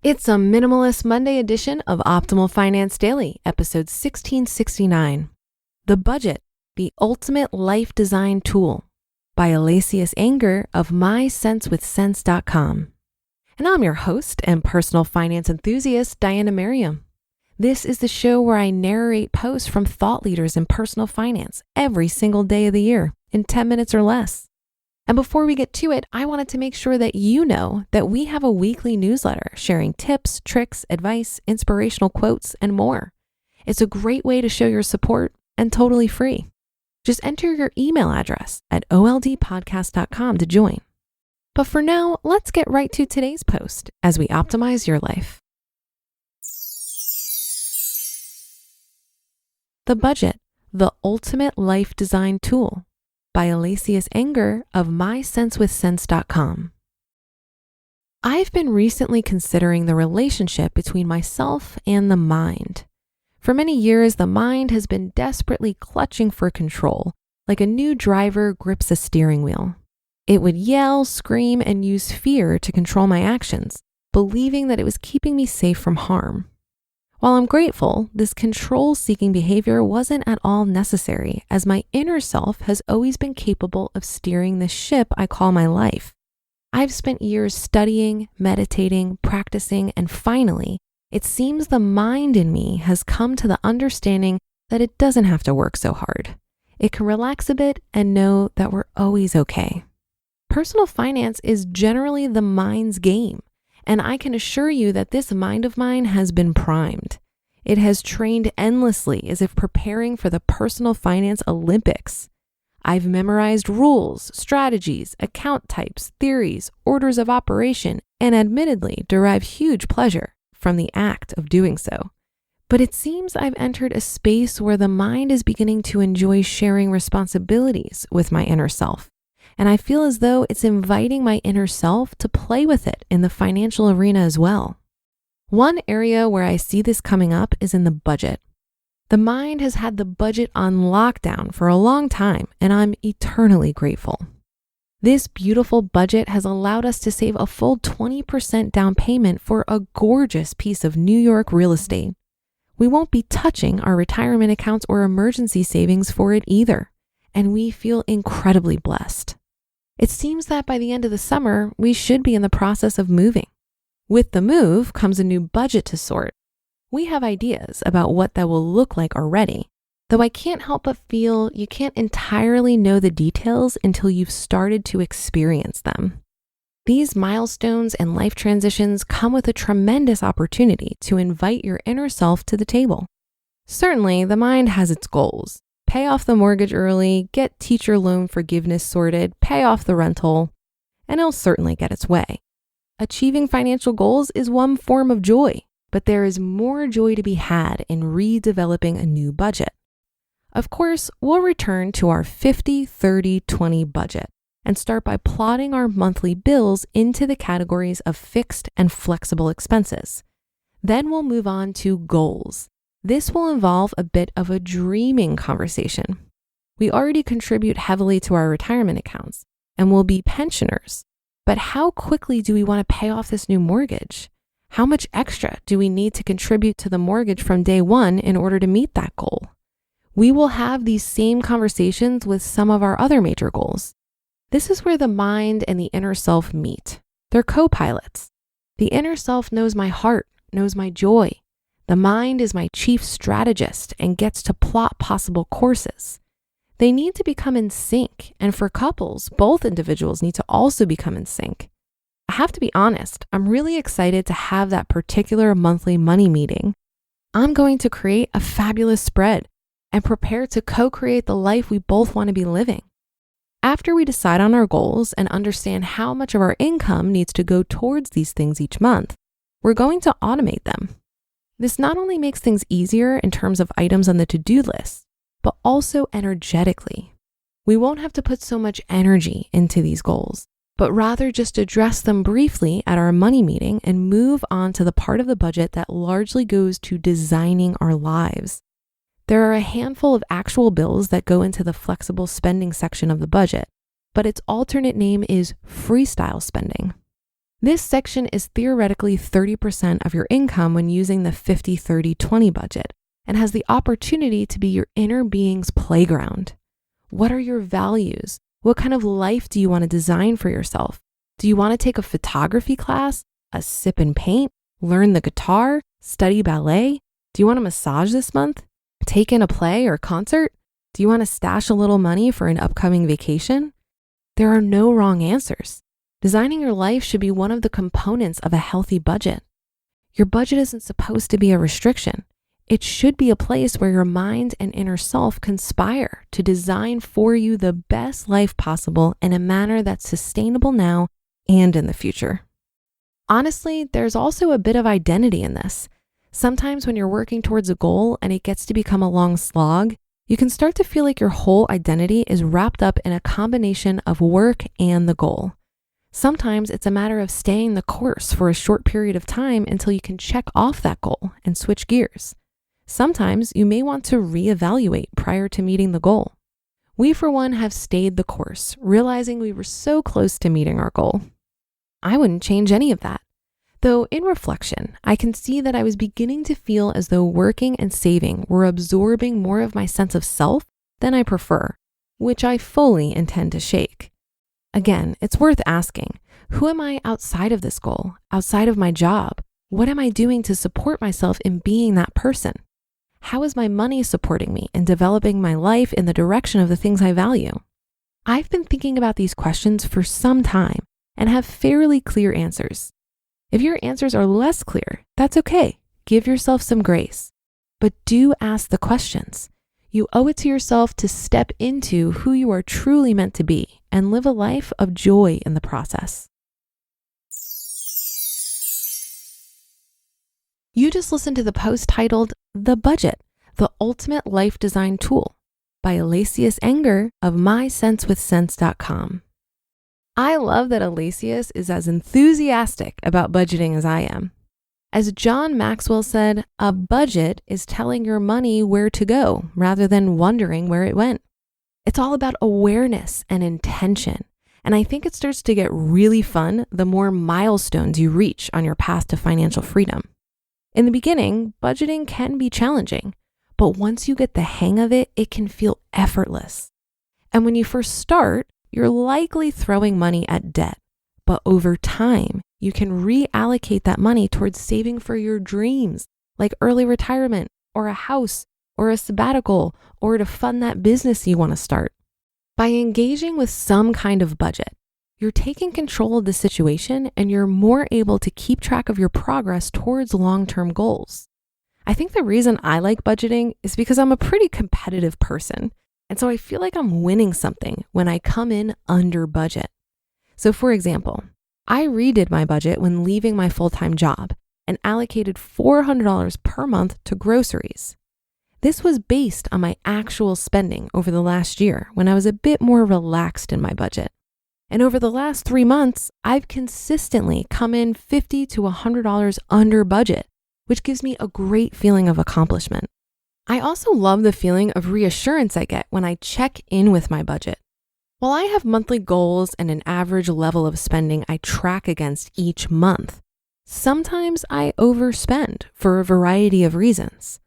It's a Minimalist Monday edition of Optimal Finance Daily, episode 1669. The Budget, the Ultimate Life Design Tool by Alacias Enger of MySenseWithSense.com. And I'm your host and personal finance enthusiast, Diana Merriam. This is the show where I narrate posts from thought leaders in personal finance every single day of the year in 10 minutes or less. And before we get to it, I wanted to make sure that you know that we have a weekly newsletter sharing tips, tricks, advice, inspirational quotes, and more. It's a great way to show your support and totally free. Just enter your email address at oldpodcast.com to join. But for now, let's get right to today's post as we optimize your life. The Budget, the Ultimate Life Design Tool by Alacias Enger of MySenseWithSense.com. I've been recently considering the relationship between myself and the mind. For many years, the mind has been desperately clutching for control, like a new driver grips a steering wheel. It would yell, scream, and use fear to control my actions, believing that it was keeping me safe from harm. While I'm grateful, this control-seeking behavior wasn't at all necessary, as my inner self has always been capable of steering the ship I call my life. I've spent years studying, meditating, practicing, and finally, it seems the mind in me has come to the understanding that it doesn't have to work so hard. It can relax a bit and know that we're always okay. Personal finance is generally the mind's game. And I can assure you that this mind of mine has been primed. It has trained endlessly as if preparing for the personal finance Olympics. I've memorized rules, strategies, account types, theories, orders of operation, and admittedly derive huge pleasure from the act of doing so. But it seems I've entered a space where the mind is beginning to enjoy sharing responsibilities with my inner self. And I feel as though it's inviting my inner self to play with it in the financial arena as well. One area where I see this coming up is in the budget. The mind has had the budget on lockdown for a long time, and I'm eternally grateful. This beautiful budget has allowed us to save a full 20% down payment for a gorgeous piece of New York real estate. We won't be touching our retirement accounts or emergency savings for it either, and we feel incredibly blessed. It seems that by the end of the summer, we should be in the process of moving. With the move comes a new budget to sort. We have ideas about what that will look like already, though I can't help but feel you can't entirely know the details until you've started to experience them. These milestones and life transitions come with a tremendous opportunity to invite your inner self to the table. Certainly, the mind has its goals. Pay off the mortgage early, get teacher loan forgiveness sorted, pay off the rental, and it'll certainly get its way. Achieving financial goals is one form of joy, but there is more joy to be had in redeveloping a new budget. Of course, we'll return to our 50-30-20 budget and start by plotting our monthly bills into the categories of fixed and flexible expenses. Then we'll move on to goals. This will involve a bit of a dreaming conversation. We already contribute heavily to our retirement accounts and will be pensioners. But how quickly do we want to pay off this new mortgage? How much extra do we need to contribute to the mortgage from day one in order to meet that goal? We will have these same conversations with some of our other major goals. This is where the mind and the inner self meet. They're co-pilots. The inner self knows my heart, knows my joy. The mind is my chief strategist and gets to plot possible courses. They need to become in sync, and for couples, both individuals need to also become in sync. I have to be honest, I'm really excited to have that particular monthly money meeting. I'm going to create a fabulous spread and prepare to co-create the life we both want to be living. After we decide on our goals and understand how much of our income needs to go towards these things each month, we're going to automate them. This not only makes things easier in terms of items on the to-do list, but also energetically. We won't have to put so much energy into these goals, but rather just address them briefly at our money meeting and move on to the part of the budget that largely goes to designing our lives. There are a handful of actual bills that go into the flexible spending section of the budget, but its alternate name is freestyle spending. This section is theoretically 30% of your income when using the 50-30-20 budget and has the opportunity to be your inner being's playground. What are your values? What kind of life do you want to design for yourself? Do you want to take a photography class, a sip and paint, learn the guitar, study ballet? Do you want a massage this month? Take in a play or concert? Do you want to stash a little money for an upcoming vacation? There are no wrong answers. Designing your life should be one of the components of a healthy budget. Your budget isn't supposed to be a restriction. It should be a place where your mind and inner self conspire to design for you the best life possible in a manner that's sustainable now and in the future. Honestly, there's also a bit of identity in this. Sometimes when you're working towards a goal and it gets to become a long slog, you can start to feel like your whole identity is wrapped up in a combination of work and the goal. Sometimes it's a matter of staying the course for a short period of time until you can check off that goal and switch gears. Sometimes you may want to reevaluate prior to meeting the goal. We, for one, have stayed the course, realizing we were so close to meeting our goal. I wouldn't change any of that. Though in reflection, I can see that I was beginning to feel as though working and saving were absorbing more of my sense of self than I prefer, which I fully intend to shake. Again, it's worth asking, who am I outside of this goal, outside of my job? What am I doing to support myself in being that person? How is my money supporting me in developing my life in the direction of the things I value? I've been thinking about these questions for some time and have fairly clear answers. If your answers are less clear, that's okay. Give yourself some grace. But do ask the questions. You owe it to yourself to step into who you are truly meant to be and live a life of joy in the process. You just listened to the post titled The Budget, the Ultimate Life Design Tool by Alacias Enger of mysensewithsense.com. I love that Alacias is as enthusiastic about budgeting as I am. As John Maxwell said, a budget is telling your money where to go rather than wondering where it went. It's all about awareness and intention. And I think it starts to get really fun the more milestones you reach on your path to financial freedom. In the beginning, budgeting can be challenging, but once you get the hang of it, it can feel effortless. And when you first start, you're likely throwing money at debt, but over time, you can reallocate that money towards saving for your dreams, like early retirement or a house or a sabbatical or to fund that business you want to start. By engaging with some kind of budget, you're taking control of the situation and you're more able to keep track of your progress towards long-term goals. I think the reason I like budgeting is because I'm a pretty competitive person. And so I feel like I'm winning something when I come in under budget. So for example, I redid my budget when leaving my full-time job and allocated $400 per month to groceries. This was based on my actual spending over the last year when I was a bit more relaxed in my budget. And over the last 3 months, I've consistently come in $50 to $100 under budget, which gives me a great feeling of accomplishment. I also love the feeling of reassurance I get when I check in with my budget. While I have monthly goals and an average level of spending I track against each month, sometimes I overspend for a variety of reasons.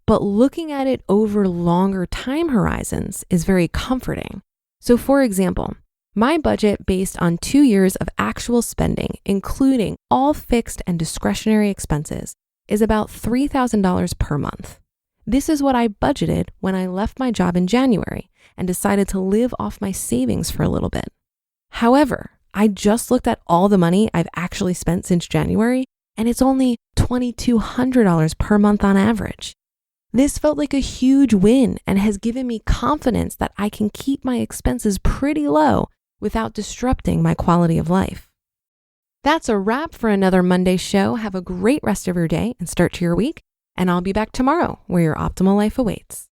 But looking at it over longer time horizons is very comforting. So for example, my budget based on 2 years of actual spending, including all fixed and discretionary expenses, is about $3,000 per month. This is what I budgeted when I left my job in January and decided to live off my savings for a little bit. However, I just looked at all the money I've actually spent since January, and it's only $2,200 per month on average. This felt like a huge win and has given me confidence that I can keep my expenses pretty low without disrupting my quality of life. That's a wrap for another Monday show. Have a great rest of your day and start to your week. And I'll be back tomorrow where your optimal life awaits.